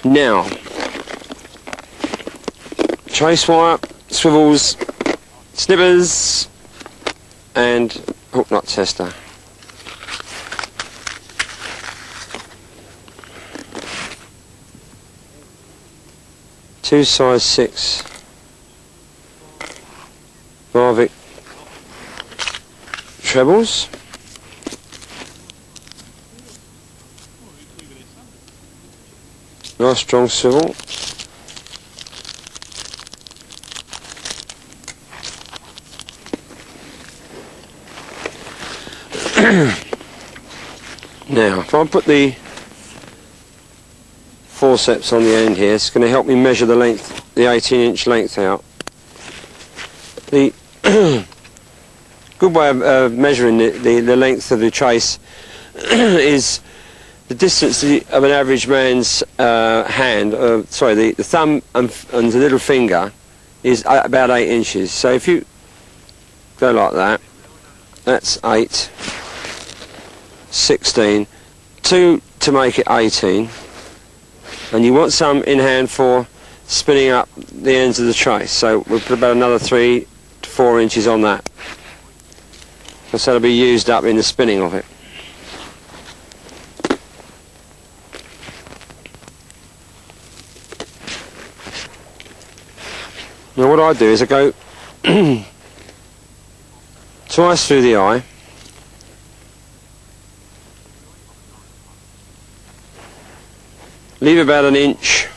Now, trace wire, swivels, snippers, and hook nut tester. Two size 6 Marvick trebles. Nice strong swivel. Now, if I put the forceps on the end here, it's going to help me measure the length, the 18-inch length out. The good way of measuring the length of the trace is the distance of an average man's hand, sorry, the thumb and the little finger is about 8 inches. So if you go like that, that's 8, 16, 2 to make it 18, and you want some in hand for spinning up the ends of the trace. So we'll put about another 3 to 4 inches on that, because that'll be used up in the spinning of it. Now what I do is I go twice through the eye, leave about an inch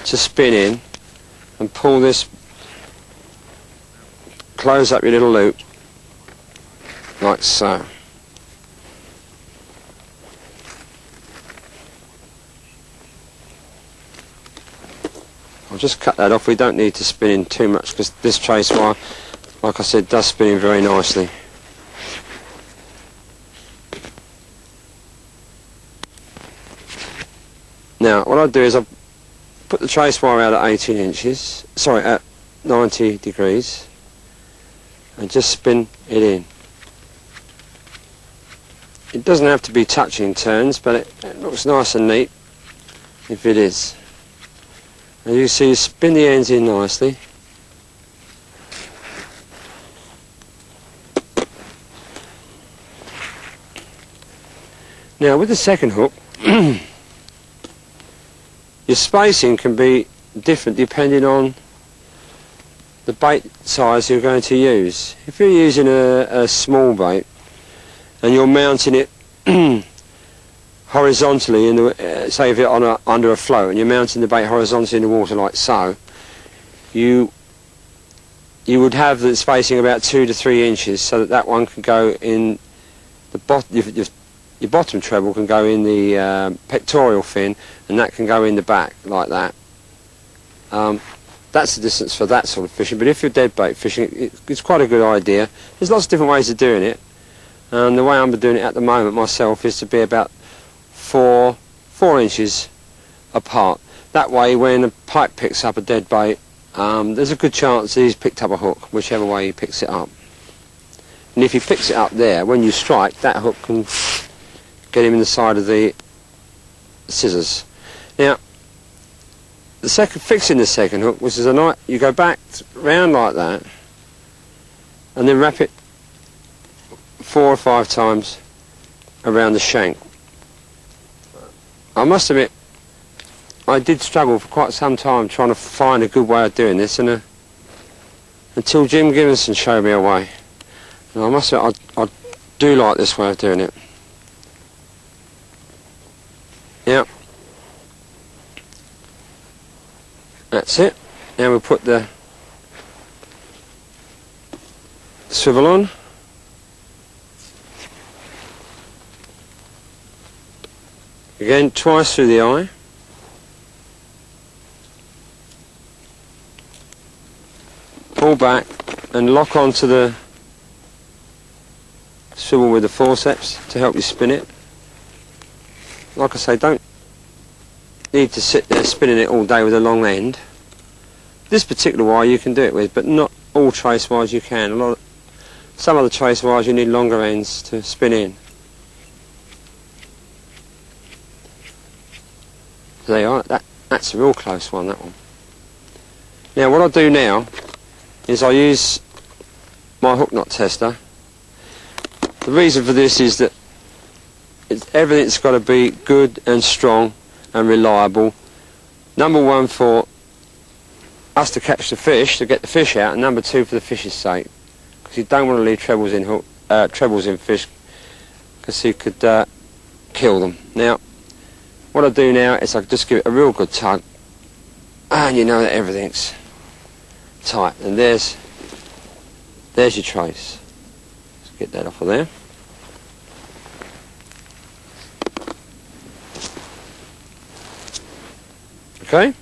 to spin in, and pull this, close up your little loop like so. I'll just cut that off. We don't need to spin in too much, because this trace wire, like I said, does spin in very nicely. Now what I'll do is I'll put the trace wire out at 18 inches, sorry, at 90 degrees, and just spin it in. It doesn't have to be touching turns, but it looks nice and neat if it is. As you see, you spin the ends in nicely. Now with the second hook, your spacing can be different depending on the bait size you're going to use. If you're using a small bait and you're mounting it horizontally in the, say if you're under a float and you're mounting the bait horizontally in the water like so, you would have the spacing about 2 to 3 inches, so that one can go in the bottom. Your bottom treble can go in the pectoral fin, and that can go in the back like that. That's the distance for that sort of fishing. But if you're dead bait fishing, it's quite a good idea. There's lots of different ways of doing it, and the way I'm doing it at the moment myself is to be about 4 inches apart. That way when a pike picks up a dead bait, there's a good chance he's picked up a hook, whichever way he picks it up. And if he picks it up there, when you strike, that hook can get him in the side of the scissors. Now, fixing the second hook, which is you go back round like that, and then wrap it 4 or 5 times around the shank. I must admit, I did struggle for quite some time trying to find a good way of doing this, and until Jim Givenson showed me a way. And I must admit, I do like this way of doing it. Yeah, that's it. Now we'll put the swivel on. Again, twice through the eye. Pull back and lock onto the swivel with the forceps to help you spin it. Like I say, don't need to sit there spinning it all day with a long end. This particular wire you can do it with, but not all trace wires you can. Some of the trace wires you need longer ends to spin in. There you are. That's a real close one, that one. Now what I do now is I use my hook knot tester. The reason for this is that everything's got to be good and strong and reliable. Number one, for us to catch the fish, to get the fish out, and number two, for the fish's sake, because you don't want to leave trebles in fish, because you could kill them. Now what I do now is I just give it a real good tug, and you know that everything's tight, and there's your trace. Let's get that off of there. Okay.